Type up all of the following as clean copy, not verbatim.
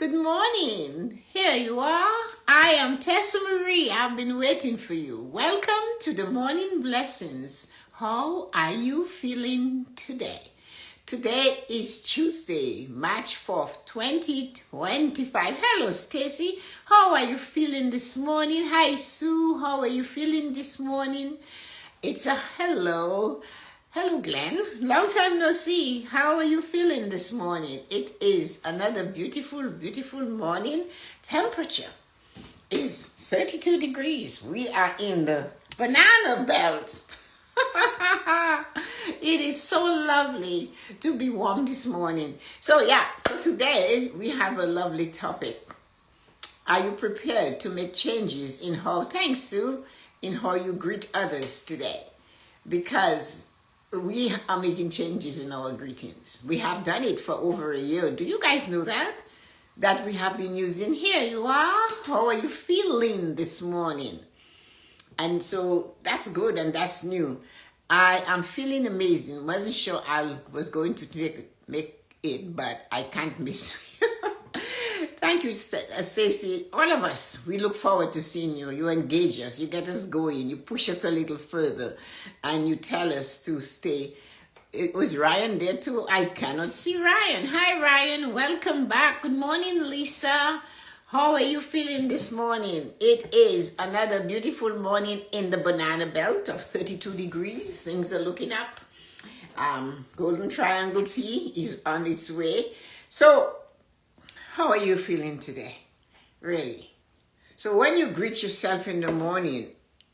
Good morning. Here you are. I am Tessa-Marie. I've been waiting for you. Welcome to the Morning Blessings. How are you feeling today? Today is Tuesday, March 4th, 2025. Hello, Stacy. How are you feeling this morning? Hi, Sue. How are you feeling this morning? It's a hello. Hello, Glenn. Long time no see. How are you feeling this morning? It is another beautiful, beautiful morning. Temperature is 32 degrees. We are in the banana belt. It is so lovely to be warm this morning. So today we have a lovely topic. Are you prepared to make changes in how, thanks Sue, in how you greet others today? Because we are making changes in our greetings. We have done it for over a year. Do you guys know that? That we have been using. Here you are. How are you feeling this morning? And so that's good and that's new. I am feeling amazing. Wasn't sure I was going to make it, but I can't miss. Thank you, Stacy. All of us, we look forward to seeing you. You engage us, you get us going, you push us a little further, and you tell us to stay. It was Ryan there too. I cannot see Ryan. Hi, Ryan. Welcome back. Good morning, Lisa. How are you feeling this morning? It is another beautiful morning in the banana belt of 32 degrees. Things are looking up. Golden Triangle tea is on its way. So, how are you feeling today? Really? So when you greet yourself in the morning,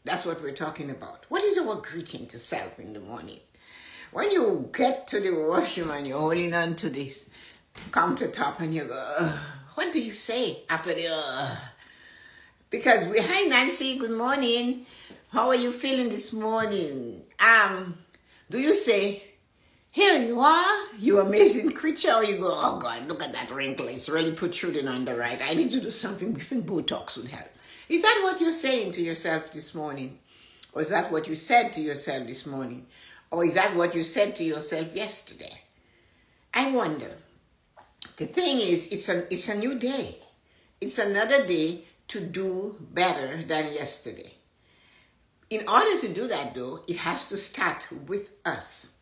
that's what we're talking about. What is our greeting to self in the morning? When you get to the washroom and you're holding on to the countertop and you go, what do you say after the Because hi Nancy, good morning. How are you feeling this morning? Do you say, here you are, you amazing creature, or you go, oh God, look at that wrinkle, it's really protruding on the right. I need to do something. We think Botox would help. Is that what you're saying to yourself this morning? Or is that what you said to yourself this morning? Or is that what you said to yourself yesterday? I wonder. The thing is, it's a new day. It's another day to do better than yesterday. In order to do that though, it has to start with us.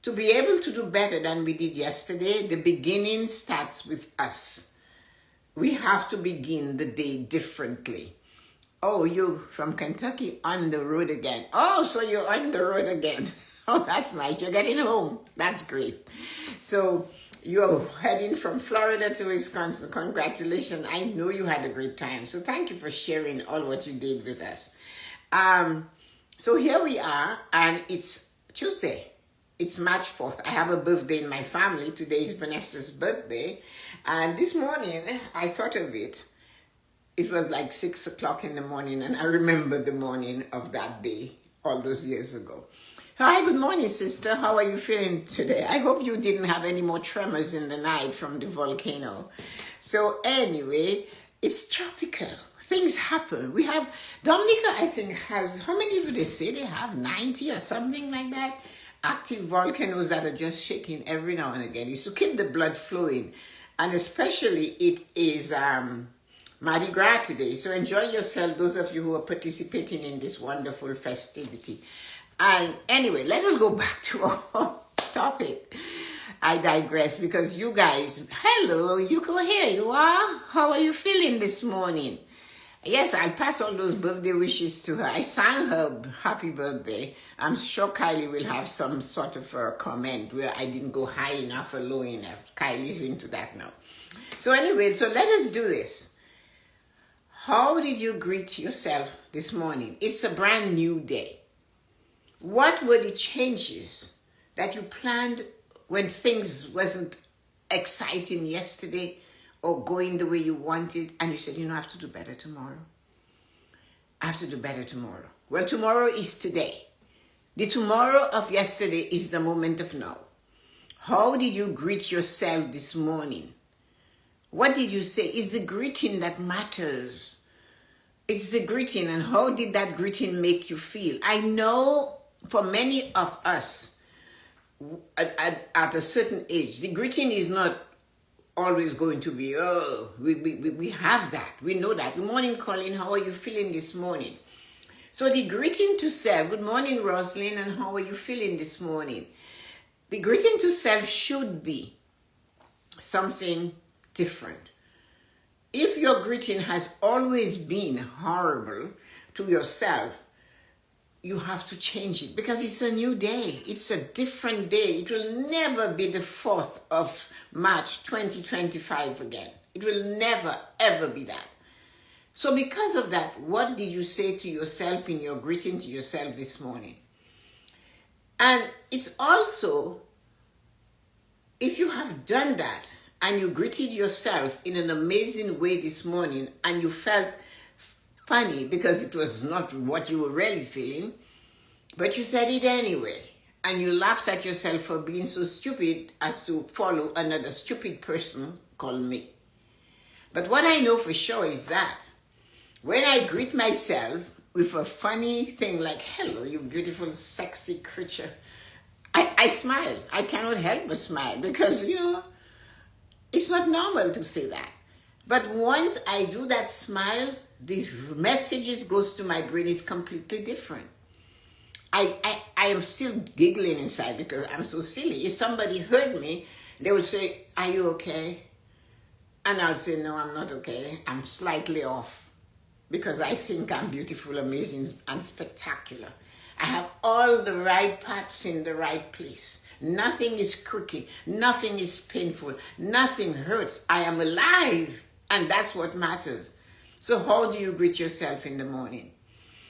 To be able to do better than we did yesterday, the beginning starts with us. We have to begin the day differently. Oh, you from Kentucky on the road again. Oh, so you're on the road again. Oh, that's nice. You're getting home. That's great. So you're heading from Florida to Wisconsin. Congratulations. I know you had a great time. So thank you for sharing all what you did with us. So here we are, and it's Tuesday. It's March 4th. I have a birthday in my family. Today is Vanessa's birthday. And this morning, I thought of it. It was like 6 o'clock in the morning, and I remember the morning of that day, all those years ago. Hi, good morning, sister. How are you feeling today? I hope you didn't have any more tremors in the night from the volcano. So anyway, it's tropical. Things happen. We have, Dominica, I think, has, how many do they say they have? 90 or something like that? Active volcanoes that are just shaking every now and again. It's to keep the blood flowing. And especially it is Mardi Gras today. So enjoy yourself, those of you who are participating in this wonderful festivity. And anyway, let us go back to our topic. I digress because you guys, hello, Yuko, here you are. How are you feeling this morning? Yes, I'll pass all those birthday wishes to her. I sang her happy birthday. I'm sure Kylie will have some sort of a comment where I didn't go high enough or low enough. Kylie's into that now. So anyway, so let us do this. How did you greet yourself this morning? It's a brand new day. What were the changes that you planned when things wasn't exciting yesterday or going the way you wanted, and you said, I have to do better tomorrow? I have to do better tomorrow. Well, tomorrow is today. The tomorrow of yesterday is the moment of now. How did you greet yourself this morning? What did you say? It's the greeting that matters. It's the greeting, and how did that greeting make you feel? I know for many of us, at a certain age, the greeting is not always going to be, oh, we have that. We know that. Good morning, Colin. How are you feeling this morning? So the greeting to self, good morning, Roslyn, and how are you feeling this morning? The greeting to self should be something different. If your greeting has always been horrible to yourself, you have to change it because it's a new day. It's a different day. It will never be the 4th of March 2025 again. It will never, ever be that. So because of that, what did you say to yourself in your greeting to yourself this morning? And it's also, if you have done that and you greeted yourself in an amazing way this morning and you felt funny because it was not what you were really feeling, but you said it anyway, and you laughed at yourself for being so stupid as to follow another stupid person called me. But what I know for sure is that when I greet myself with a funny thing like, hello, you beautiful, sexy creature, I smile. I cannot help but smile because, it's not normal to say that. But once I do that smile, the messages goes to my brain is completely different. I am still giggling inside because I'm so silly. If somebody heard me, they would say, are you okay? And I would say, no, I'm not okay. I'm slightly off because I think I'm beautiful, amazing, and spectacular. I have all the right parts in the right place. Nothing is crooked. Nothing is painful. Nothing hurts. I am alive. And that's what matters. So how do you greet yourself in the morning?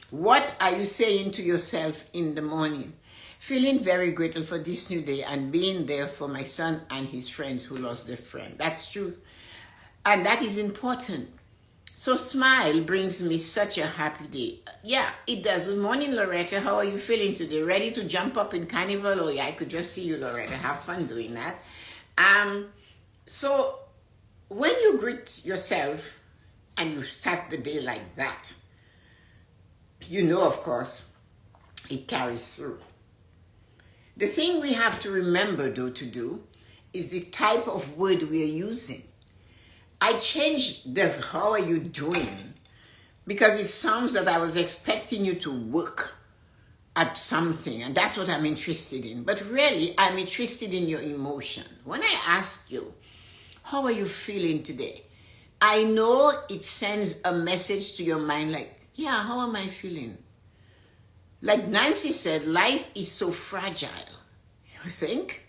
What are you saying to yourself in the morning? Feeling very grateful for this new day and being there for my son and his friends who lost their friend. That's true. And that is important. So smile brings me such a happy day. Yeah, it does. Good morning, Loretta. How are you feeling today? Ready to jump up in carnival? Oh yeah, I could just see you, Loretta. Have fun doing that. So when you greet yourself and you start the day like that, of course, it carries through. The thing we have to remember, though, to do is the type of word we are using. I changed the how are you doing because it sounds that I was expecting you to work at something, and that's what I'm interested in. But really, I'm interested in your emotion. When I ask you, how are you feeling today? I know it sends a message to your mind like, yeah, how am I feeling? Like Nancy said, life is so fragile. You think?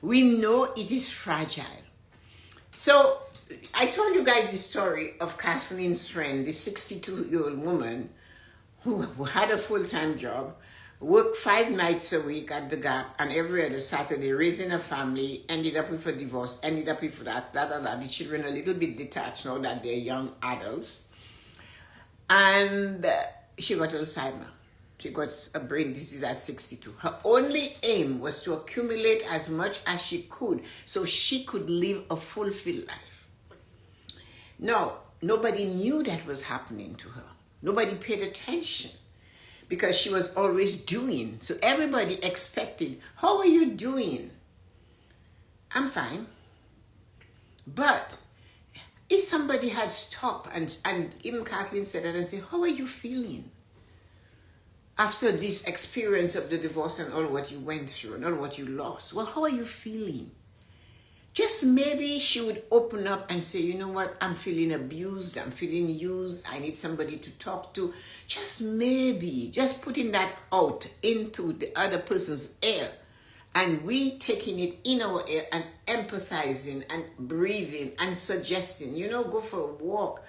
We know it is fragile. So I told you guys the story of Kathleen's friend, the 62-year-old woman who had a full-time job, worked 5 nights a week at the Gap, and every other Saturday raising a family, ended up with a divorce, ended up with that. The children a little bit detached now that they're young adults. And she got Alzheimer. She got a brain disease at 62. Her only aim was to accumulate as much as she could so she could live a fulfilled life. No, nobody knew that was happening to her. Nobody paid attention because she was always doing. So everybody expected, how are you doing? I'm fine. But if somebody had stopped and even Kathleen said that and said, how are you feeling? After this experience of the divorce and all what you went through and all what you lost, well, how are you feeling? Just maybe she would open up and say, you know what, I'm feeling abused, I'm feeling used, I need somebody to talk to. Just maybe, just putting that out into the other person's ear and we taking it in our ear and empathizing and breathing and suggesting, go for a walk,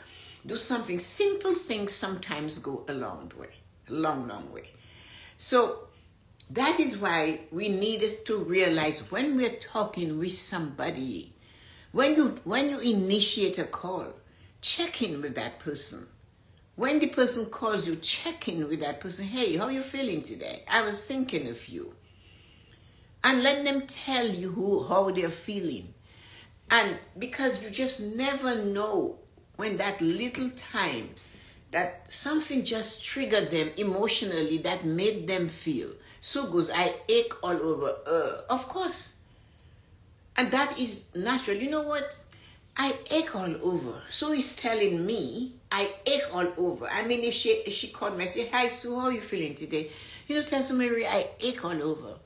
do something. Simple things sometimes go a long way, a long, long way. So that is why we need to realize when we're talking with somebody, when you initiate a call, check in with that person. When the person calls you, check in with that person. Hey, how are you feeling today? I was thinking of you. And let them tell you how they're feeling. And because you just never know when that little time that something just triggered them emotionally that made them feel so goes, I ache all over. Of course. And that is natural. You know what? I ache all over. So he's telling me I ache all over. I mean, if she called me and said, "Hi Sue, how are you feeling today?" You know, Tessa-Marie, I ache all over.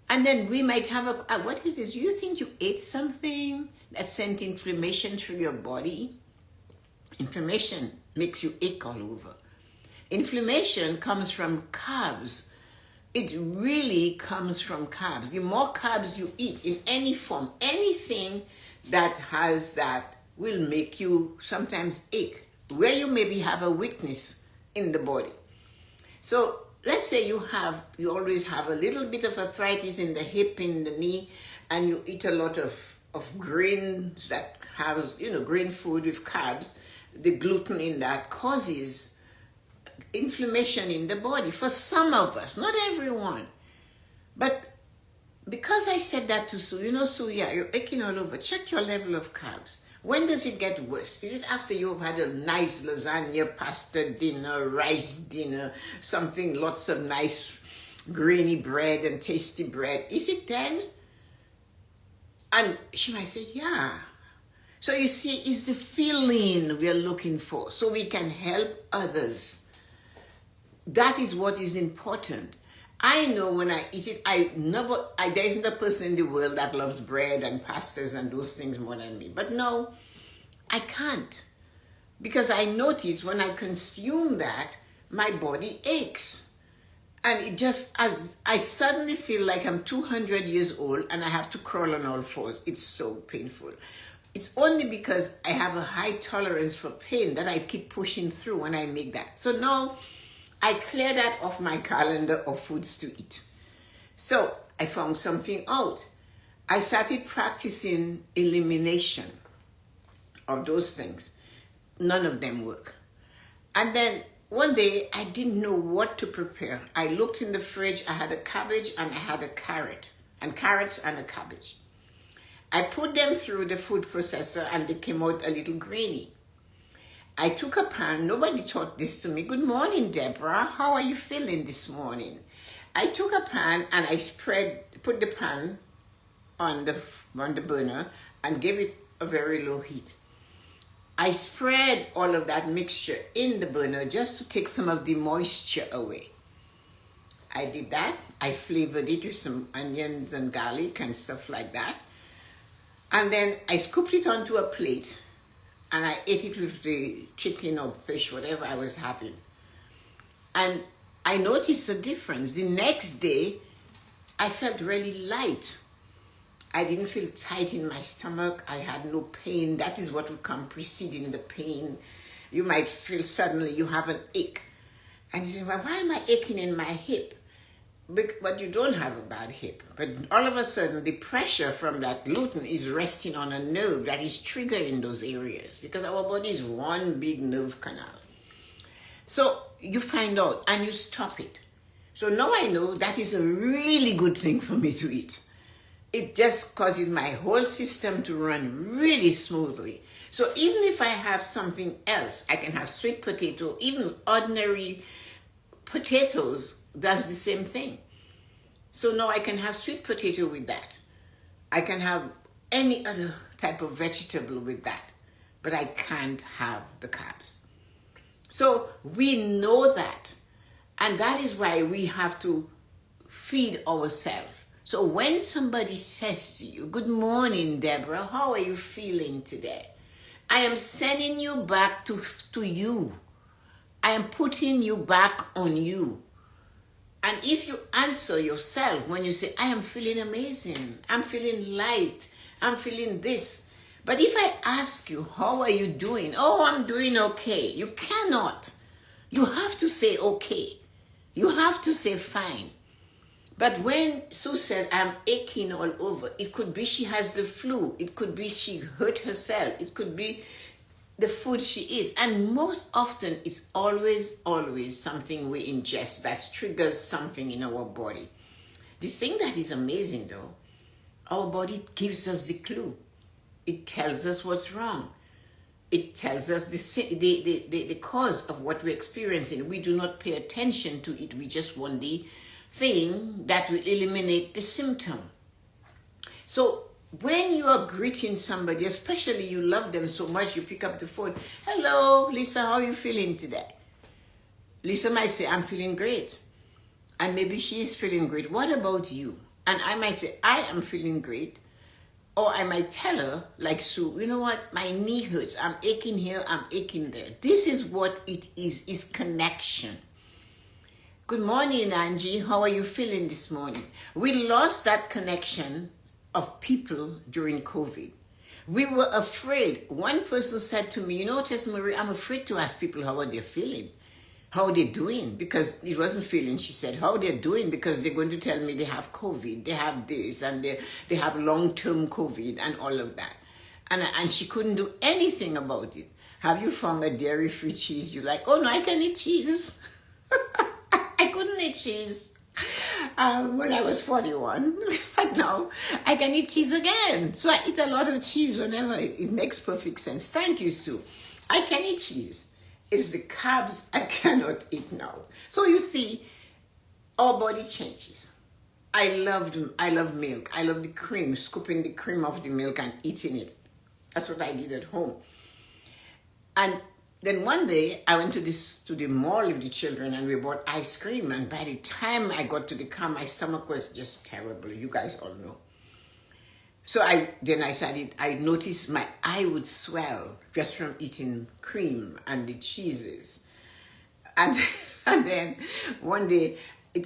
And then we might have what is this? Do you think you ate something that sent inflammation through your body? Inflammation makes you ache all over. Inflammation comes from carbs. It really comes from carbs. The more carbs you eat in any form, anything that has that will make you sometimes ache, where you maybe have a weakness in the body. So let's say you always have a little bit of arthritis in the hip, in the knee, and you eat a lot of grains that has, grain food with carbs. The gluten in that causes inflammation in the body for some of us, not everyone. But because I said that to Sue, Sue, yeah, you're aching all over. Check your level of carbs. When does it get worse? Is it after you've had a nice lasagna, pasta dinner, rice dinner, something, lots of nice grainy bread and tasty bread? Is it then? And she might say, yeah. So you see, it's the feeling we're looking for so we can help others. That is what is important. I know when I eat it, there isn't a person in the world that loves bread and pastas and those things more than me. But no, I can't. Because I notice when I consume that, my body aches. And it just, as I suddenly feel like I'm 200 years old and I have to crawl on all fours. It's so painful. It's only because I have a high tolerance for pain that I keep pushing through when I make that. So now, I clear that off my calendar of foods to eat. So I found something out. I started practicing elimination of those things. None of them work. And then one day I didn't know what to prepare. I looked in the fridge. I had a cabbage and I had a carrot, and carrots and a cabbage. I put them through the food processor and they came out a little grainy. I took a pan. Nobody taught this to me. Good morning, Deborah. How are you feeling this morning? I took a pan and I put the pan on the burner and gave it a very low heat. I spread all of that mixture in the burner just to take some of the moisture away. I did that. I flavored it with some onions and garlic and stuff like that. And then I scooped it onto a plate. And I ate it with the chicken or fish, whatever I was having. And I noticed a difference. The next day, I felt really light. I didn't feel tight in my stomach. I had no pain. That is what would come preceding the pain. You might feel suddenly you have an ache. And you say, well, why am I aching in my hip? But you don't have a bad hip. But all of a sudden, the pressure from that gluten is resting on a nerve that is triggering those areas, because our body is one big nerve canal. So you find out and you stop it. So now I know that is a really good thing for me to eat. It just causes my whole system to run really smoothly. So even if I have something else, I can have sweet potato, even ordinary potatoes does the same thing. So now I can have sweet potato with that. I can have any other type of vegetable with that, but I can't have the carbs. So we know that, and that is why we have to feed ourselves. So when somebody says to you, good morning, Deborah, how are you feeling today? I am sending you back to you. I am putting you back on you. And if you answer yourself when you say, I am feeling amazing, I'm feeling light, I'm feeling this. But if I ask you, how are you doing? Oh, I'm doing okay. You cannot. You have to say okay. You have to say fine. But when Sue said, I'm aching all over, it could be she has the flu. It could be she hurt herself. It could be the food she eats. And most often, it's always something we ingest that triggers something in our body. The thing that is amazing, though, our body gives us the clue. It tells us what's wrong. It tells us the cause of what we're experiencing. We do not pay attention to it. We just want the thing that will eliminate the symptom. So when you are greeting somebody, especially you love them so much, you pick up the phone. Hello, Lisa, how are you feeling today? Lisa might say, I'm feeling great. And maybe she's feeling great. What about you? And I might say, I am feeling great. Or I might tell her, like Sue, you know what? My knee hurts. I'm aching here. I'm aching there. This is what it is connection. Good morning, Angie. How are you feeling this morning? We lost that connection of people during COVID. We were afraid. One person said to me, you know, Tessa-Marie, I'm afraid to ask people how are they feeling. How they doing? Because it wasn't feeling. She said, how they're doing, because they're going to tell me they have COVID, they have this, and they have long-term COVID and all of that. And she couldn't do anything about it. Have you found a dairy-free cheese you like? Oh, no, I can eat cheese. I couldn't eat cheese when I was 41. But now I can eat cheese again. So I eat a lot of cheese whenever it makes perfect sense. Thank you, Sue. I can eat cheese. It's the carbs I cannot eat now. So you see, our body changes. I love milk. I love the cream, scooping the cream off the milk and eating it. That's what I did at home. And then one day I went to the mall with the children and we bought ice cream. And by the time I got to the car, my stomach was just terrible. You guys all know. So I noticed my eye would swell just from eating cream and the cheeses. And, and then one day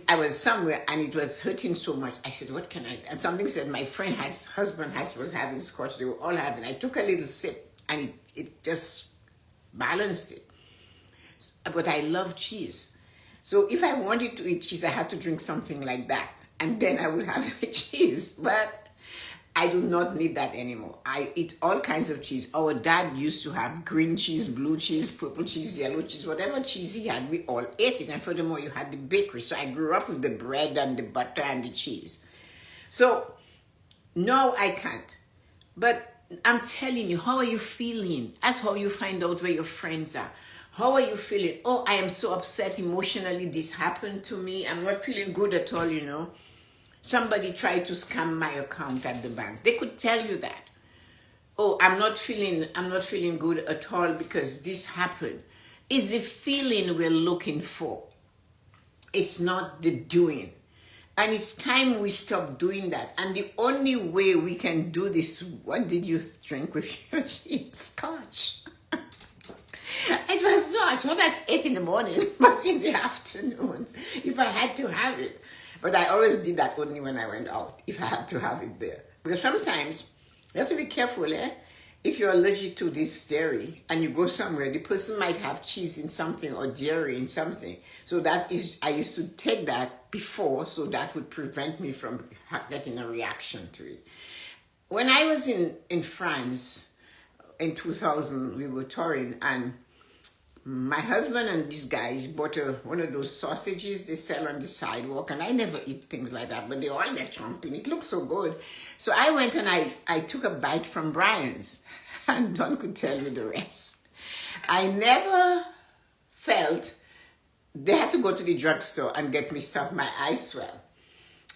I was somewhere and it was hurting so much. I said, what can I do? And something said my husband was having scotch. They were all having. I took a little sip and it just balanced it. But I love cheese. So if I wanted to eat cheese, I had to drink something like that. And then I would have the cheese. But I do not need that anymore. I eat all kinds of cheese. Our dad used to have green cheese, blue cheese, purple cheese, yellow cheese, whatever cheese he had, we all ate it. And furthermore, you had the bakery. So I grew up with the bread and the butter and the cheese. So no, I can't. But I'm telling you, how are you feeling? That's how you find out where your friends are. How are you feeling? Oh, I am so upset emotionally. This happened to me. I'm not feeling good at all, you know. Somebody tried to scam my account at the bank. They could tell you that. Oh, I'm not feeling good at all because this happened. It's the feeling we're looking for. It's not the doing. And it's time we stop doing that. And the only way we can do this, what did you drink with your cheese? Scotch. It was not at 8 in the morning, but in the afternoons, if I had to have it. But I always did that only when I went out, if I had to have it there. Because sometimes you have to be careful, eh? If you're allergic to this dairy and you go somewhere, the person might have cheese in something or dairy in something. So I used to take that before, so that would prevent me from getting a reaction to it. When I was in France in 2000, we were touring, and my husband and these guys bought one of those sausages they sell on the sidewalk, and I never eat things like that, but they all get chomping. It looks so good. So I went and I took a bite from Brian's, and Don could tell you the rest. I never felt they had to go to the drugstore and get me stuff. My eyes swell.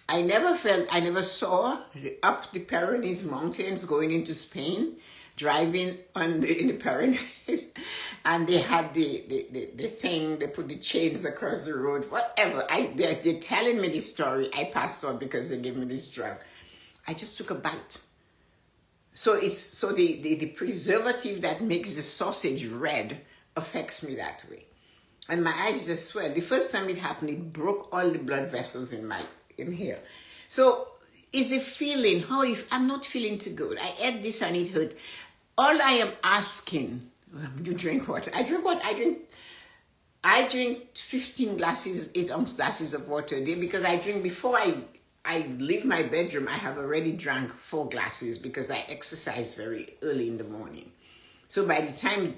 I never saw up the Pyrenees mountains going into Spain, driving in the Pyrenees, and they had the thing, they put the chains across the road, whatever. They're telling me this story. I passed out because they gave me this drug. I just took a bite. So the preservative that makes the sausage red affects me that way. And my eyes just swell. The first time it happened, it broke all the blood vessels in here. So is a feeling, I'm not feeling too good. I ate this and it hurt. All I am asking, you drink water. I drink what? I drink 15 glasses, 8-ounce glasses of water a day, because I drink before I leave my bedroom. I have already drank 4 glasses because I exercise very early in the morning. So by the time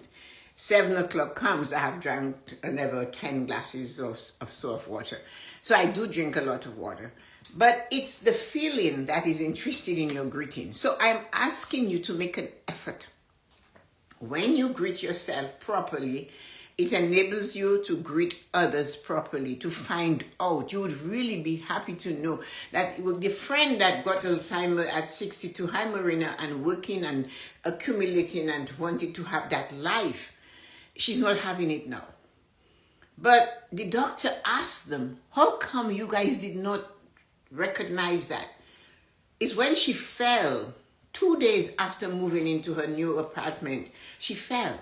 7 o'clock comes, I have drank another 10 glasses of water. So I do drink a lot of water. But it's the feeling that is interested in your greeting. So I'm asking you to make an effort. When you greet yourself properly, It enables you to greet others properly, to find out. You would really be happy to know that the friend that got Alzheimer at 62, hi Marina, and working and accumulating and wanting to have that life, she's not having it now. But the doctor asked them, how come you guys did not recognize that? It's when she fell, 2 days after moving into her new apartment, she fell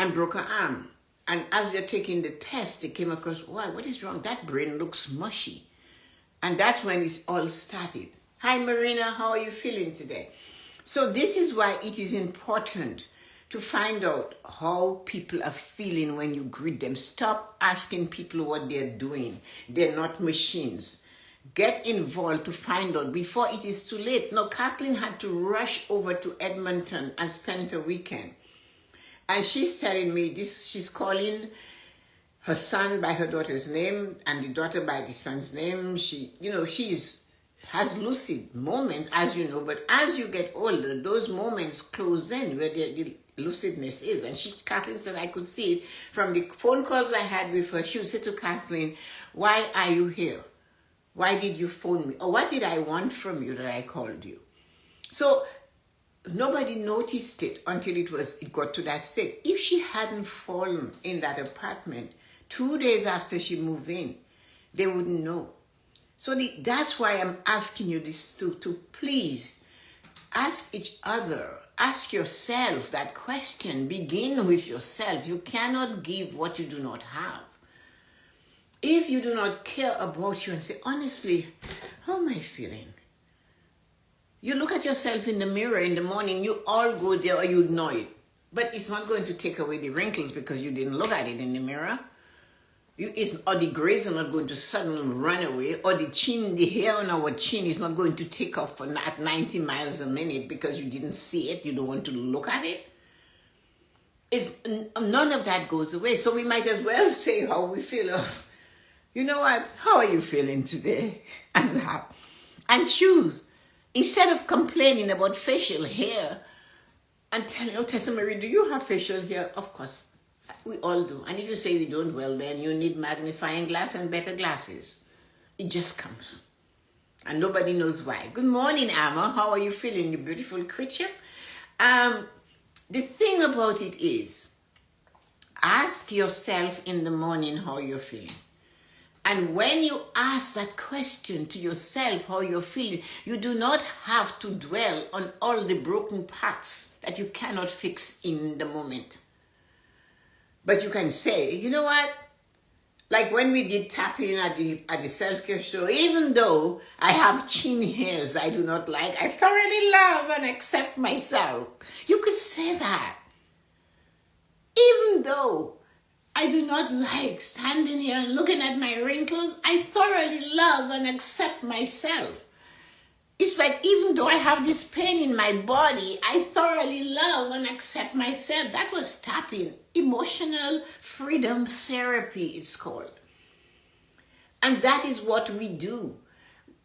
and broke her arm. And as they're taking the test, they came across, why, what is wrong? That brain looks mushy. And that's when it all started. Hi, Marina, how are you feeling today? So this is why it is important to find out how people are feeling when you greet them. Stop asking people what they're doing. They're not machines. Get involved to find out before it is too late. Now, Kathleen had to rush over to Edmonton and spend a weekend. And she's telling me this, she's calling her son by her daughter's name and the daughter by the son's name. She, has lucid moments, as you know, but as you get older, those moments close in where the lucidness is. And Kathleen said, I could see it from the phone calls I had with her. She would say to Kathleen, why are you here? Why did you phone me? Or what did I want from you that I called you? So nobody noticed it until it got to that state. If she hadn't fallen in that apartment 2 days after she moved in, they wouldn't know. So that's why I'm asking you this to please ask each other, ask yourself that question. Begin with yourself. You cannot give what you do not have. If you do not care about you and say, honestly, how am I feeling? You look at yourself in the mirror in the morning, you all go there or you ignore it. But it's not going to take away the wrinkles because you didn't look at it in the mirror. Or the grays are not going to suddenly run away, or the hair on our chin is not going to take off at 90 miles a minute because you didn't see it, you don't want to look at it. None of that goes away. So we might as well say how we feel. You know what? How are you feeling today? And choose. Instead of complaining about facial hair and telling, oh, Tessa-Marie, do you have facial hair? Of course. We all do. And if you say you don't, well, then you need magnifying glass and better glasses. It just comes. And nobody knows why. Good morning, Amma. How are you feeling, you beautiful creature? The thing about it is, ask yourself in the morning how you're feeling. And when you ask that question to yourself, how you're feeling, you do not have to dwell on all the broken parts that you cannot fix in the moment. But you can say, you know what? Like when we did tapping at the self-care show, even though I have chin hairs I do not like, I thoroughly love and accept myself. You could say that. Even though I do not like standing here and looking at my wrinkles, I thoroughly love and accept myself. It's like even though I have this pain in my body, I thoroughly love and accept myself. That was tapping. Emotional freedom therapy, it's called. And that is what we do.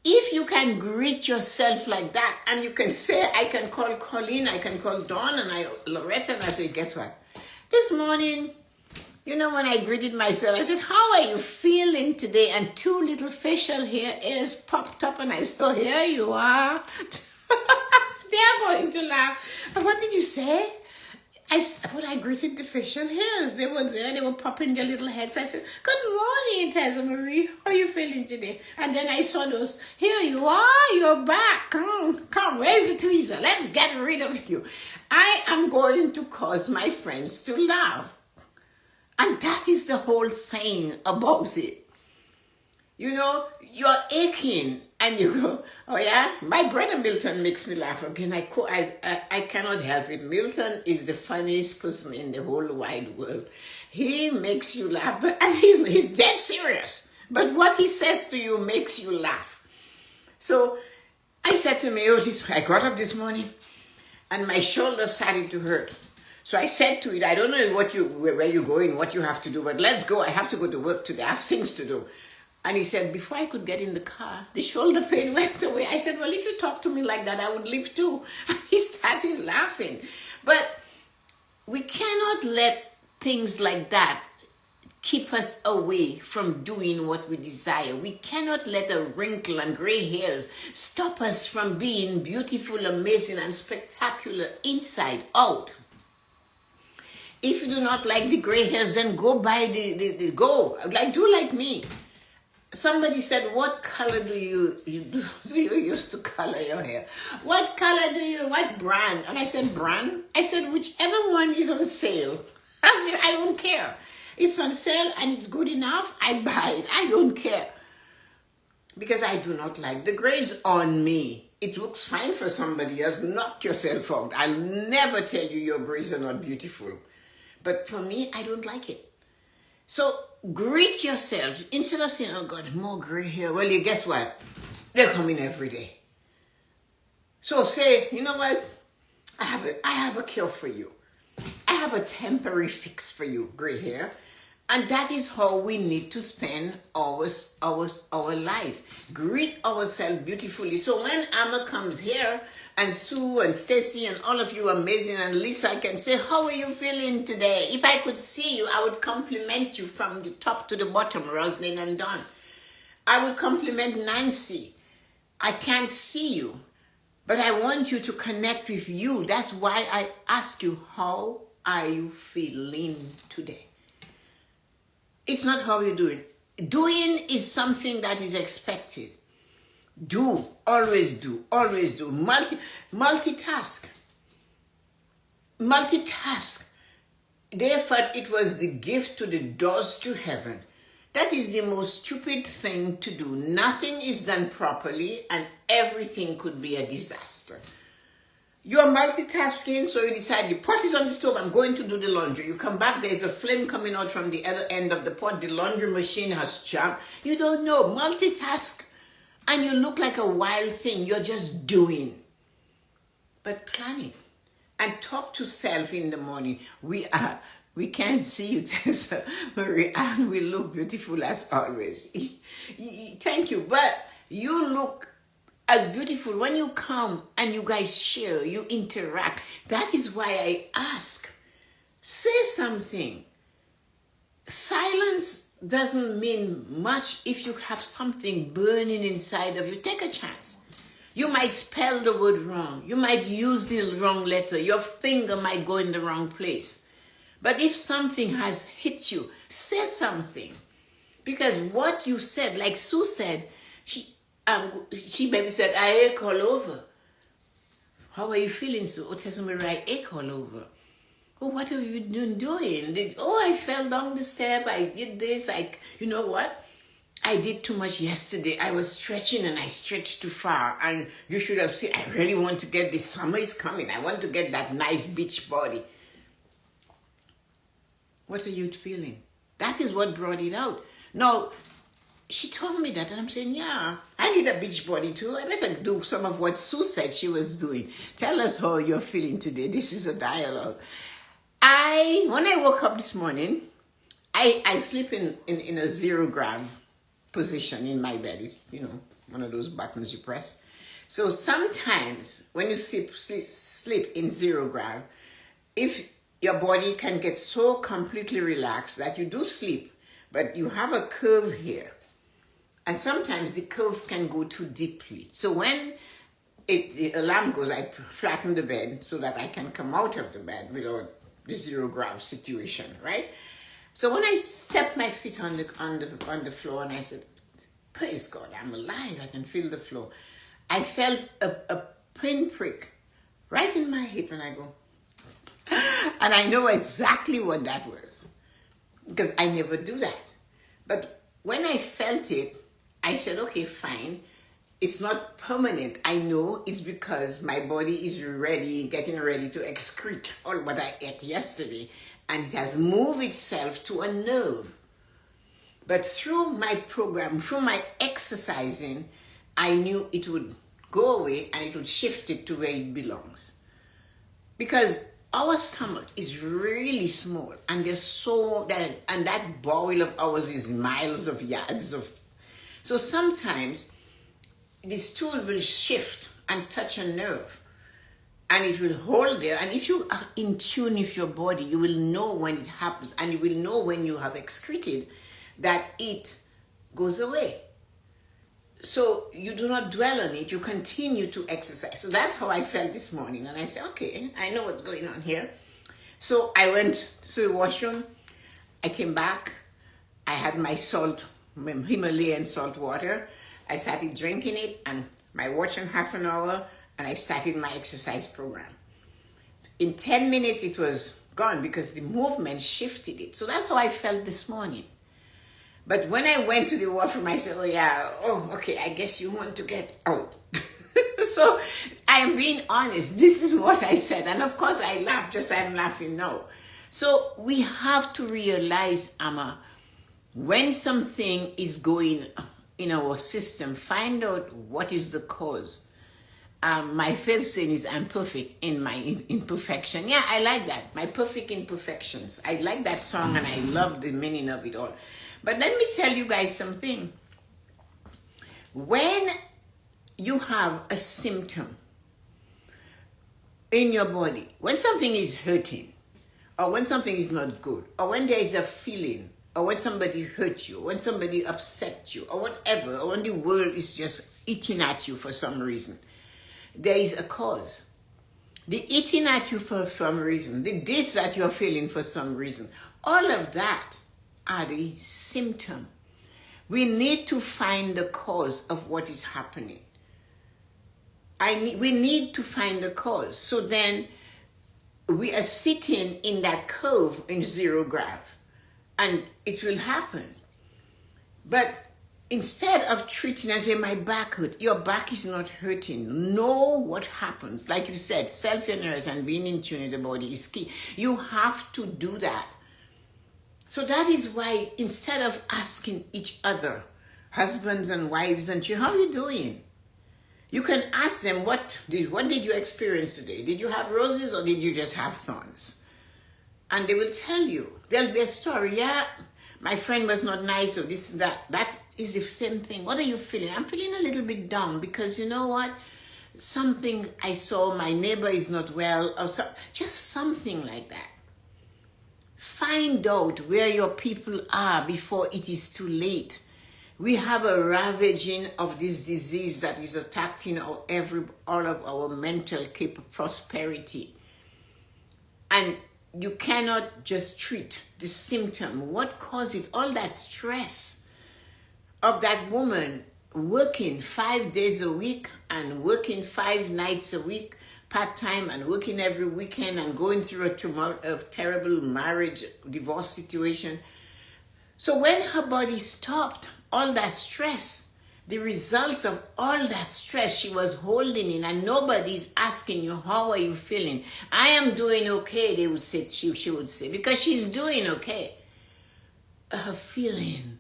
If you can greet yourself like that, and you can say, I can call Colleen, I can call Dawn, and Loretta, and I say, guess what? This morning, when I greeted myself, I said, how are you feeling today? And 2 little facial hairs popped up, and I said, oh, here you are. They are going to laugh. And what did you say? I greeted the facial hairs. They were there. They were popping their little heads. I said, good morning, Tessa-Marie. How are you feeling today? And then I saw those, here you are. You're back. Come, where's the tweezer? Let's get rid of you. I am going to cause my friends to laugh. And that is the whole thing about it. You're aching and you go, oh yeah? My brother Milton makes me laugh again. I cannot help it. Milton is the funniest person in the whole wide world. He makes you laugh, and he's dead serious. But what he says to you makes you laugh. So I said to me, I got up this morning and my shoulder started to hurt. So I said to it, I don't know where you're going, what you have to do, but let's go. I have to go to work today. I have things to do. And he said, before I could get in the car, the shoulder pain went away. I said, well, if you talk to me like that, I would leave too. And he started laughing. But we cannot let things like that keep us away from doing what we desire. We cannot let a wrinkle and gray hairs stop us from being beautiful, amazing, and spectacular inside out. If you do not like the gray hairs, then go buy do like me. Somebody said, what color do you use to color your hair? What brand? And I said, brand? I said, whichever one is on sale. I said, I don't care. It's on sale and it's good enough, I buy it. I don't care. Because I do not like the grays on me. It looks fine for somebody else. Knock yourself out. I'll never tell you your grays are not beautiful. But for me, I don't like it. So greet yourself. Instead of saying, oh God, more gray hair. Well, you guess what? They're coming every day. So say, you know what? I have a cure for you. I have a temporary fix for you, gray hair. And that is how we need to spend our life. Greet ourselves beautifully. So when Amma comes here, and Sue and Stacy and all of you amazing, and Lisa, I can say, how are you feeling today? If I could see you, I would compliment you from the top to the bottom, Roslyn and Dawn. I would compliment Nancy. I can't see you, but I want you to connect with you. That's why I ask you, how are you feeling today? It's not how you're doing. Doing is something that is expected. Do, always do, always do. Multitask. Therefore, it was the gift to the doors to heaven. That is the most stupid thing to do. Nothing is done properly and everything could be a disaster. You're multitasking, so you decide the pot is on the stove, I'm going to do the laundry. You come back, there's a flame coming out from the other end of the pot, the laundry machine has jammed. You don't know, multitask. And you look like a wild thing, you're just doing. But planning. And talk to self in the morning. We can't see you, Tessa-Marie, and we look beautiful as always. Thank you, but you look as beautiful when you come and you guys share, you interact. That is why I ask, say something. Silence doesn't mean much if you have something burning inside of you. Take a chance. You might spell the word wrong. You might use the wrong letter. Your finger might go in the wrong place. But if something has hit you, say something. Because what you said, like Sue said, she maybe said, I ache all over. How are you feeling, Sue? Oh, Tessa-Marie, I ache all over. Oh, what have you been doing? I fell down the step. I did this. You know what? I did too much yesterday. I was stretching and I stretched too far. And you should have seen, I really want to get this. Summer is coming. I want to get that nice beach body. What are you feeling? That is what brought it out. Now, she told me that and I'm saying, yeah, I need a beach body too. I better do some of what Sue said she was doing. Tell us how you're feeling today. This is a dialogue. When I woke up this morning, I sleep in a 0 gram position in my bed. You know, one of those buttons you press. So sometimes when you sleep in 0 gram, if your body can get so completely relaxed that you do sleep, but you have a curve here. And sometimes the curve can go too deeply. So when the alarm goes, I flatten the bed so that I can come out of the bed without the 0 gram situation, right? So when I stepped my feet on the floor and I said, praise God, I'm alive, I can feel the floor. I felt a pinprick right in my hip and I go, and I know exactly what that was because I never do that. But when I felt it, I said, okay, fine. It's not permanent. I know it's because my body is getting ready to excrete all what I ate yesterday, and it has moved itself to a nerve. But through my program, through my exercising, I knew it would go away and it would shift it to where it belongs. Because our stomach is really small, and and that bowel of ours is miles of yards of. So sometimes the stool will shift and touch a nerve, and it will hold there. And if you are in tune with your body, you will know when it happens, and you will know when you have excreted that it goes away. So you do not dwell on it, you continue to exercise. So that's how I felt this morning. And I said, okay, I know what's going on here. So I went to the washroom, I came back, I had my Himalayan salt water. I started drinking it, and my watch in half an hour, and I started my exercise program. In 10 minutes, it was gone because the movement shifted it. So that's how I felt this morning. But when I went to the washroom, I said, okay, I guess you want to get out. So I am being honest. This is what I said. And of course, I laughed, just I'm laughing now. So we have to realize, Amma, when something is going in our system, find out what is the cause. My favorite saying is, I'm perfect in my imperfection. Yeah, I like that. My perfect imperfections. I like that song, and I love the meaning of it all. But let me tell you guys something. When you have a symptom in your body, when something is hurting, or when something is not good, or when there is a feeling, or when somebody hurt you, when somebody upset you, or whatever, or when the world is just eating at you for some reason, there is a cause. The eating at you for some reason, the this that you're feeling for some reason, all of that are the symptom. We need to find the cause of what is happening. We need to find the cause. So then we are sitting in that curve in zero grav, and it will happen. But instead of treating and saying, my back hurt, your back is not hurting. Know what happens. Like you said, self-awareness and being in tune with the body is key. You have to do that. So that is why instead of asking each other, husbands and wives and children, how are you doing? You can ask them, what did you experience today? Did you have roses or did you just have thorns? And they will tell you. There'll be a story. Yeah, my friend was not nice or this and that. That is the same thing. What are you feeling? I'm feeling a little bit down because you know what? Something I saw, my neighbor is not well, or just something like that. Find out where your people are before it is too late. We have a ravaging of this disease that is attacking all of our mental prosperity. And you cannot just treat the symptom. What caused it? All that stress of that woman working 5 days a week and working 5 nights a week, part-time, and working every weekend and going through a terrible marriage, divorce situation. So when her body stopped, all that stress, the results of all that stress she was holding in, and nobody's asking you, how are you feeling? I am doing okay, they would say, she would say, because she's doing okay. Her feeling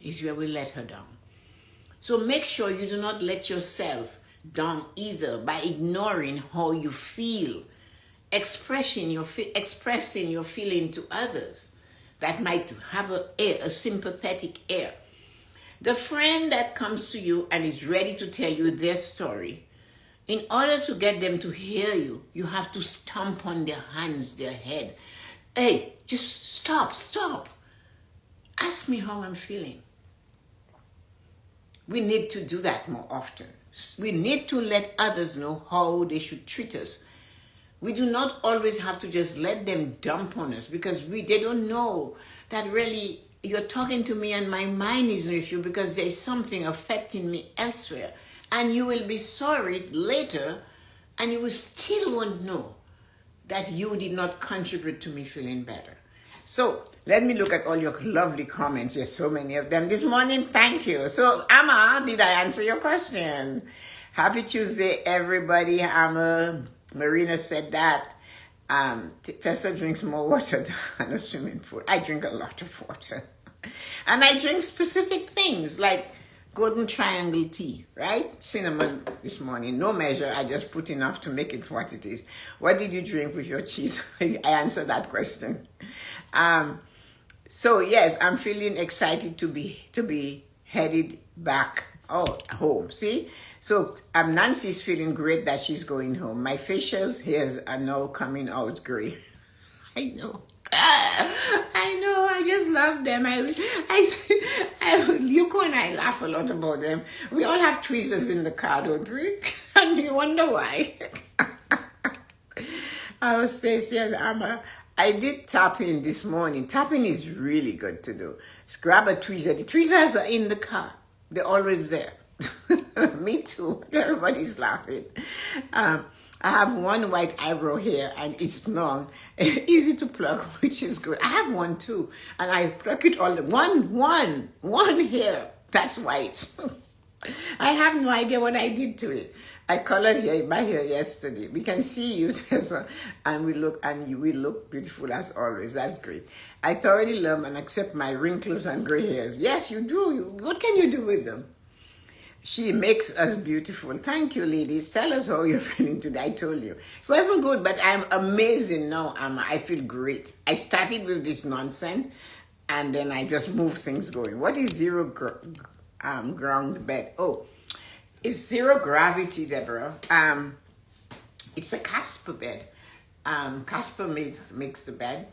is where we let her down. So make sure you do not let yourself down either by ignoring how you feel, expressing your feeling to others that might have a sympathetic air. The friend that comes to you and is ready to tell you their story, in order to get them to hear you, you have to stomp on their hands, their head. Hey, just stop. Ask me how I'm feeling. We need to do that more often. We need to let others know how they should treat us. We do not always have to just let them dump on us because they don't know that really you're talking to me and my mind is with you because there's something affecting me elsewhere. And you will be sorry later and you will still won't know that you did not contribute to me feeling better. So let me look at all your lovely comments. There's so many of them this morning. Thank you. So Amma, did I answer your question? Happy Tuesday, everybody. Amma, Marina said that. Tessa drinks more water than a swimming pool. I drink a lot of water. And I drink specific things like golden triangle tea, right? Cinnamon this morning. No measure. I just put enough to make it what it is. What did you drink with your cheese? I answered that question. So yes, I'm feeling excited to be headed back home. See? So Nancy's feeling great that she's going home. My facials hairs are now coming out gray. I know. I know. I just love them. Yuko and I laugh a lot about them. We all have tweezers in the car, don't we? And you wonder why. I was Stacey and Amma. I did tapping this morning. Tapping is really good to do. Just grab a tweezer. The tweezers are in the car. They're always there. Me too. Everybody's laughing. I have one white eyebrow here and it's long. Easy to pluck, which is good. I have one too. And I pluck it all. One hair. That's white. I have no idea what I did to it. I colored my hair yesterday. We can see you, Tessa, and we look beautiful as always. That's great. I thoroughly love and accept my wrinkles and gray hairs. Yes, you do. What can you do with them? She makes us beautiful. Thank you, ladies. Tell us how you're feeling today. I told you. It wasn't good, but I'm amazing now. I feel great. I started with this nonsense, and then I just move things going. What is zero ground bed? Oh, it's zero gravity, Deborah. It's a Casper bed. Casper makes the bed,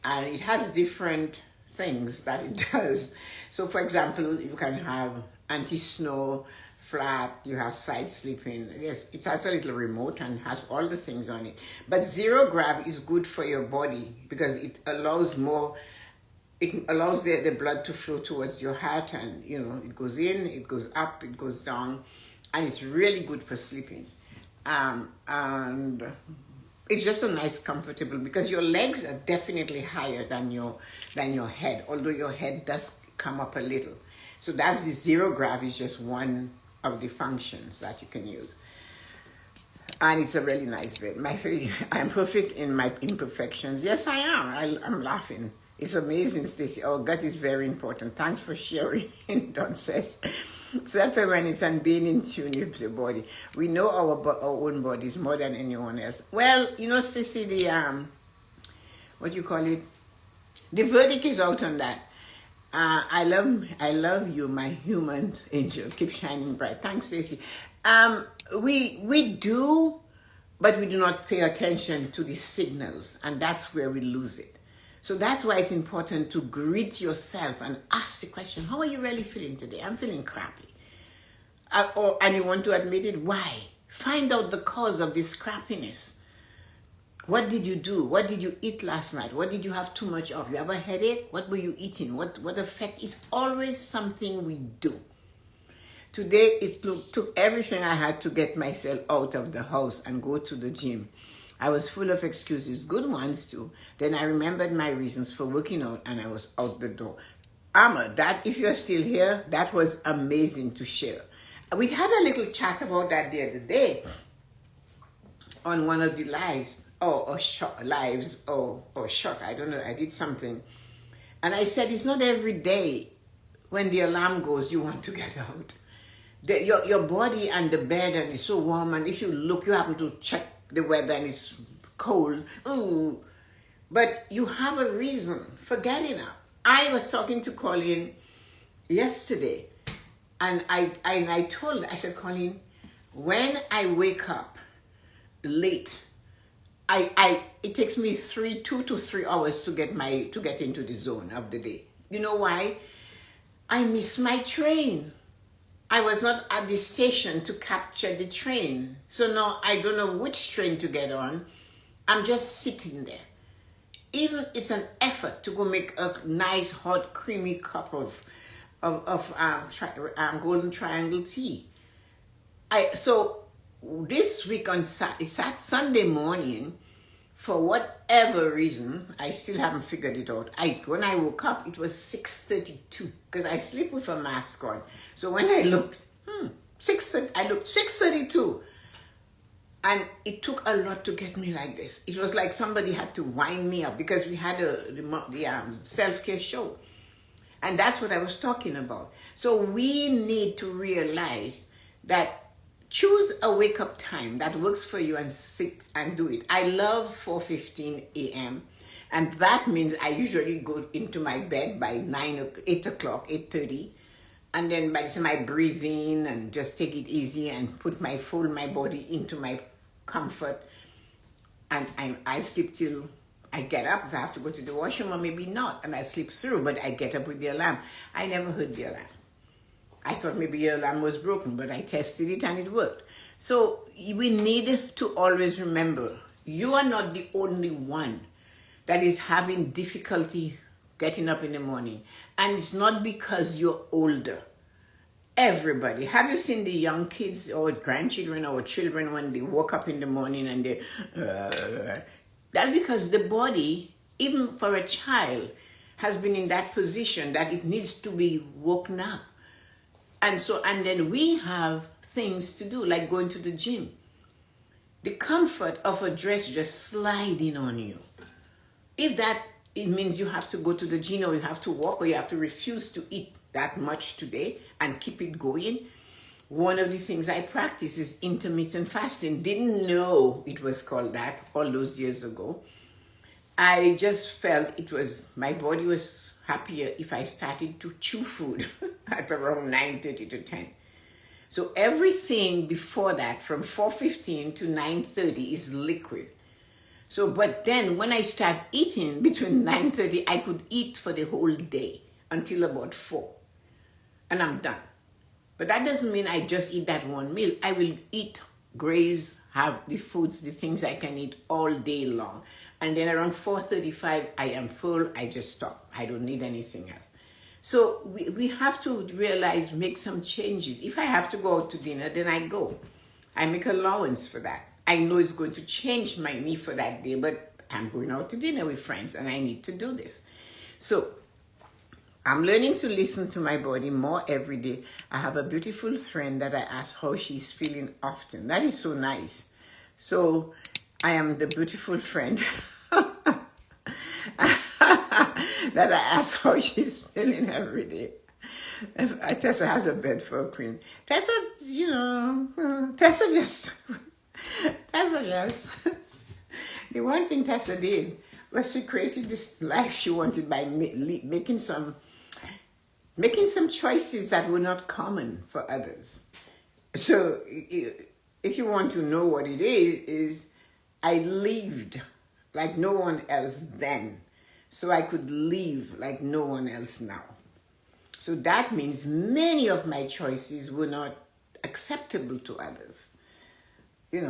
and it has different things that it does. So, for example, you can have anti-snow, flat, you have side sleeping. Yes, it has a little remote and has all the things on it. But zero grav is good for your body because it allows the blood to flow towards your heart, and it goes in, it goes up, it goes down, and it's really good for sleeping. And it's just a nice, comfortable, because your legs are definitely higher than your head, although your head does come up a little. So that's the zero grav is just one of the functions that you can use. And it's a really nice bed. I'm perfect in my imperfections. Yes, I am. I'm laughing. It's amazing, Stacey. Our gut is very important. Thanks for sharing, Don says. Self-awareness and being in tune with the body. We know our own bodies more than anyone else. Well, Stacey, the what you call it? The verdict is out on that. I love you, my human angel. Keep shining bright. Thanks, Stacey. We do, but we do not pay attention to the signals, and that's where we lose it. So that's why it's important to greet yourself and ask the question, how are you really feeling today? I'm feeling crappy. And you want to admit it? Why? Find out the cause of this crappiness. What did you do? What did you eat last night? What did you have too much of? You have a headache? What were you eating? What effect? It's always something we do. Today, it took everything I had to get myself out of the house and go to the gym. I was full of excuses, good ones too. Then I remembered my reasons for working out and I was out the door. Amma, if you're still here, that was amazing to share. We had a little chat about that the other day on one of the lives. Or short, I don't know, I did something. And I said, it's not every day when the alarm goes, you want to get out. Your body and the bed, and it's so warm, and if you look, you happen to check the weather and it's cold. Ooh. But you have a reason for getting up. I was talking to Colleen yesterday, and I said, Colleen, when I wake up late, it takes me 2 to 3 hours to get into the zone of the day. You know why? I miss my train. I was not at the station to capture the train. So now I don't know which train to get on. I'm just sitting there. Even it's an effort to go make a nice hot creamy cup of golden triangle tea. So this week on Sunday morning, for whatever reason, I still haven't figured it out. When I woke up, it was 6:32 because I sleep with a mask on. So when I looked, 6:32, and it took a lot to get me like this. It was like somebody had to wind me up because we had the self-care show, and that's what I was talking about. So we need to realize that. Choose a wake-up time that works for you and do it. I love 4:15 a.m. and that means I usually go into my bed by 8 o'clock, 8:30, And then by the time I breathe in and just take it easy and fold my body into my comfort, and I sleep till I get up. If I have to go to the washroom, or maybe not, and I sleep through, but I get up with the alarm. I never heard the alarm. I thought maybe the alarm was broken, but I tested it and it worked. So we need to always remember, you are not the only one that is having difficulty getting up in the morning. And it's not because you're older. Everybody. Have you seen the young kids or grandchildren or children when they woke up in the morning and they... That's because the body, even for a child, has been in that position that it needs to be woken up. And then we have things to do, like going to the gym. The comfort of a dress just sliding on you. If that, it means you have to go to the gym, or you have to walk, or you have to refuse to eat that much today and keep it going. One of the things I practice is intermittent fasting. Didn't know it was called that all those years ago. I just felt my body was happier if I started to chew food at around 9:30 to 10. So everything before that, from 4:15 to 9:30, is liquid. So, but then when I start eating between 9:30, I could eat for the whole day until about 4. And I'm done. But that doesn't mean I just eat that one meal. I will eat, graze, have the foods, the things I can eat all day long. And then around 4:35, I am full. I just stop. I don't need anything else. So we have to realize, make some changes. If I have to go out to dinner, then I go. I make allowance for that. I know it's going to change me for that day, but I'm going out to dinner with friends and I need to do this. So I'm learning to listen to my body more every day. I have a beautiful friend that I ask how she's feeling often. That is so nice. So I am the beautiful friend that I ask how she's feeling every day. Tessa has a bed for a queen. Tessa just... The one thing Tessa did was she created this life she wanted by making some choices that were not common for others. So if you want to know what it is I lived like no one else then, so I could live like no one else now. So that means many of my choices were not acceptable to others. I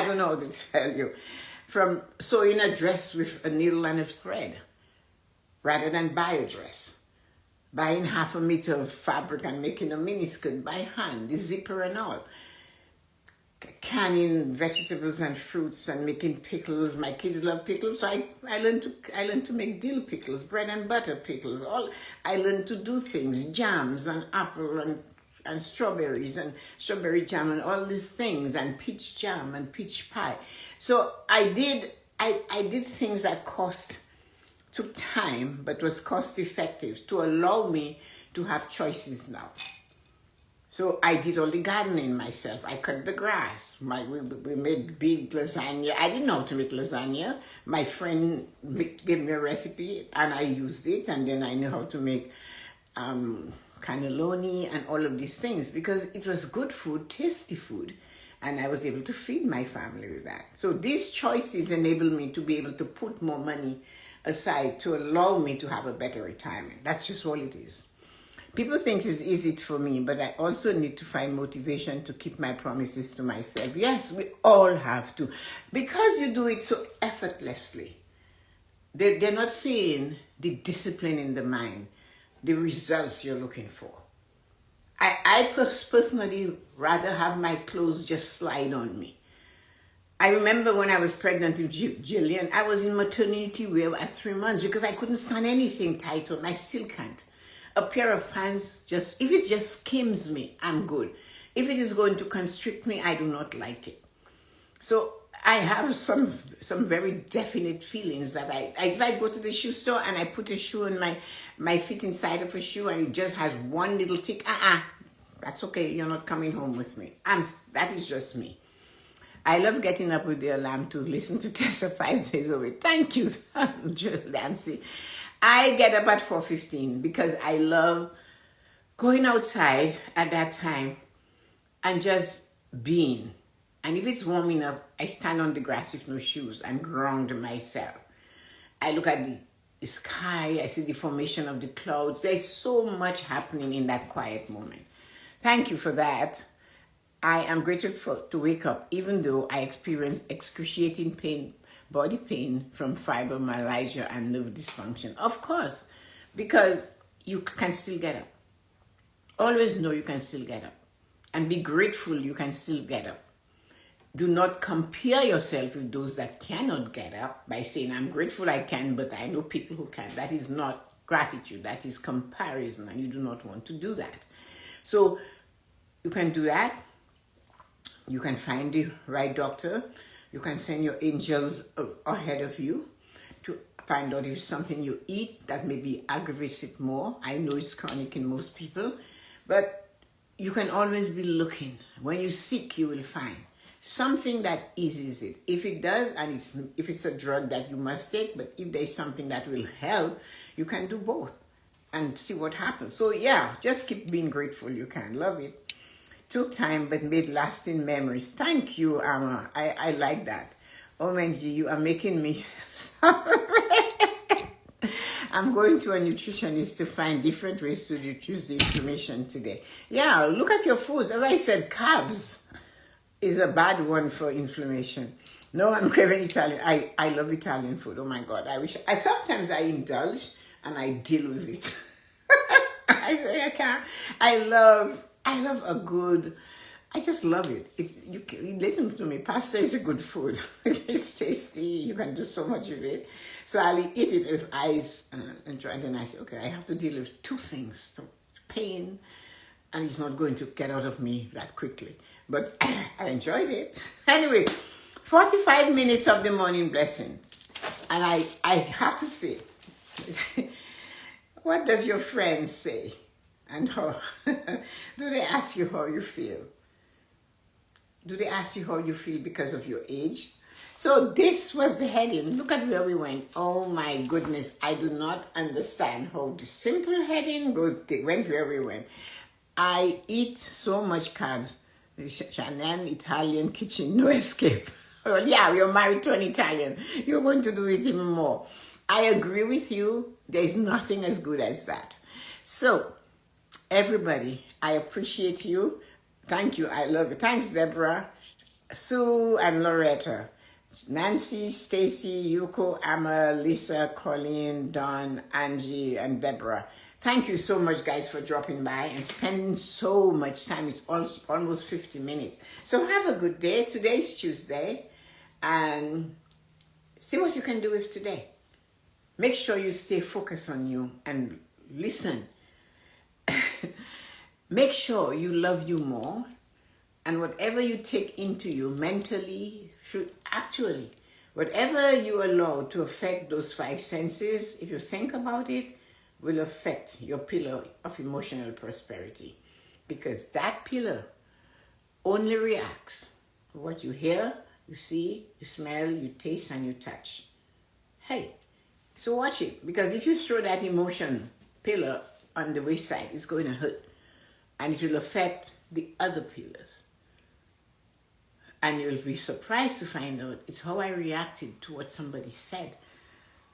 don't know how to tell you. From sewing a dress with a needle and a thread, rather than buy a dress. Buying 1/2 meter of fabric and making a miniskirt by hand, the zipper and all. Canning vegetables and fruits and making pickles. My kids love pickles, so I learned to make dill pickles, bread and butter pickles. I learned to do things, jams and apple and strawberries and strawberry jam and all these things, and peach jam and peach pie. So I did things that took time, but was cost effective to allow me to have choices now. So I did all the gardening myself. I cut the grass. We made big lasagna. I didn't know how to make lasagna. My friend gave me a recipe and I used it, and then I knew how to make cannelloni and all of these things, because it was good food, tasty food, and I was able to feed my family with that. So these choices enabled me to be able to put more money aside to allow me to have a better retirement. That's just all it is. People think it's easy for me, but I also need to find motivation to keep my promises to myself. Yes, we all have to, because you do it so effortlessly. They're not seeing the discipline in the mind, the results you're looking for. I personally rather have my clothes just slide on me. I remember when I was pregnant with Jillian, I was in maternity wear at 3 months because I couldn't stand anything tight on. I still can't. A pair of pants, if it just skims me, I'm good. If it is going to constrict me, I do not like it. So I have some very definite feelings that if I go to the shoe store and I put a shoe on my feet inside of a shoe and it just has one little tick, that's okay, you're not coming home with me. That is just me. I love getting up with the alarm to listen to Tessa 5 days a week. Thank you, Nancy. I get up at 4:15 because I love going outside at that time and just being. And if it's warm enough, I stand on the grass with no shoes and ground myself. I look at the sky, I see the formation of the clouds. There's so much happening in that quiet moment. Thank you for that. I am grateful to wake up, even though I experienced excruciating pain, body pain from fibromyalgia and nerve dysfunction. Of course, because you can still get up. Always know you can still get up. And be grateful you can still get up. Do not compare yourself with those that cannot get up by saying, I'm grateful I can, but I know people who can. That is not gratitude. That is comparison, and you do not want to do that. So you can do that. You can find the right doctor. You can send your angels ahead of you to find out if it's something you eat that maybe aggravates it more. I know it's chronic in most people, but you can always be looking. When you seek, you will find something that eases it. If it does, and if it's a drug that you must take, but if there's something that will help, you can do both and see what happens. So yeah, just keep being grateful. You can love it. Took time but made lasting memories. Thank you, Amma. I like that. OMG, you are making me I'm going to a nutritionist to find different ways to reduce the inflammation today. Yeah, look at your foods. As I said, carbs is a bad one for inflammation. No, I'm craving Italian. I love Italian food. Oh my God. Sometimes I indulge and I deal with it. I say I can't. I love a good, I just love it. You listen to me, pasta is a good food. It's tasty, you can do so much with it. So I'll eat it with eyes and try, and then I say, okay, I have to deal with two things, so pain, and it's not going to get out of me that quickly. But I enjoyed it. Anyway, 45 minutes of the morning blessings. And I have to say, what does your friends say? And how do they ask you how you feel? Do they ask you how you feel because of your age? So this was the heading. Look at where we went. Oh my goodness. I do not understand how the simple heading went where we went. I eat so much carbs. Shannon, Italian kitchen, no escape. Well, yeah, you're married to an Italian. You're going to do it even more. I agree with you. There's nothing as good as that. So, everybody, I appreciate you. Thank you. I love you. Thanks, Deborah, Sue, and Loretta. Nancy, Stacy, Yuko, Amma, Lisa, Colleen, Dawn, Angie, and Deborah. Thank you so much, guys, for dropping by and spending so much time. It's almost 50 minutes. So have a good day. Today's Tuesday. And see what you can do with today. Make sure you stay focused on you and listen. Make sure you love you more. And whatever you take into you mentally, whatever you allow to affect those five senses, if you think about it, will affect your pillar of emotional prosperity. Because that pillar only reacts to what you hear, you see, you smell, you taste, and you touch. Hey, so watch it. Because if you throw that emotion pillar on the wayside, it's going to hurt. And it will affect the other pillars. And you'll be surprised to find out it's how I reacted to what somebody said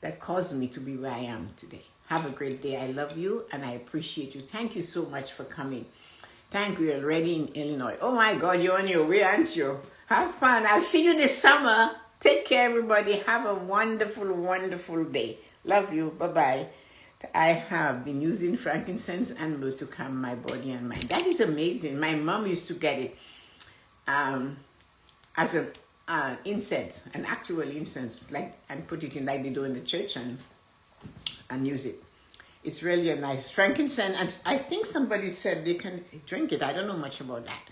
that caused me to be where I am today. Have a great day. I love you and I appreciate you. Thank you so much for coming. Thank you. You're already in Illinois. Oh my God, you're on your way, aren't you? Have fun. I'll see you this summer. Take care, everybody. Have a wonderful, wonderful day. Love you. Bye-bye. I have been using frankincense and myrrh to calm my body and mind. That is amazing. My mom used to get it as an incense, an actual incense, and put it in like they do in the church and use it. It's really a nice frankincense. And I think somebody said they can drink it. I don't know much about that.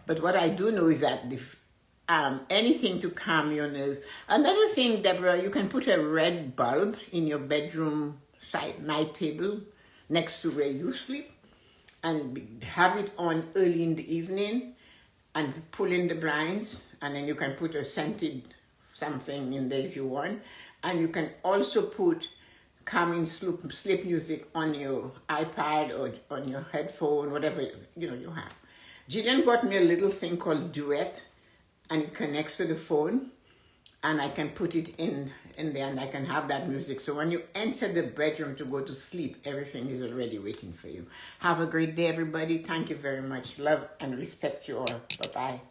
But what I do know is that anything to calm your nerves. Another thing, Deborah, you can put a red bulb in your bedroom night table next to where you sleep and have it on early in the evening and pull in the blinds, and then you can put a scented something in there if you want. And you can also put calming sleep music on your iPad or on your headphone, whatever you have. Jillian bought me a little thing called Duet, and it connects to the phone, and I can put it in there, and I can have that music. So when you enter the bedroom to go to sleep, everything is already waiting for you. Have a great day, everybody. Thank you very much. Love and respect you all. Bye-bye.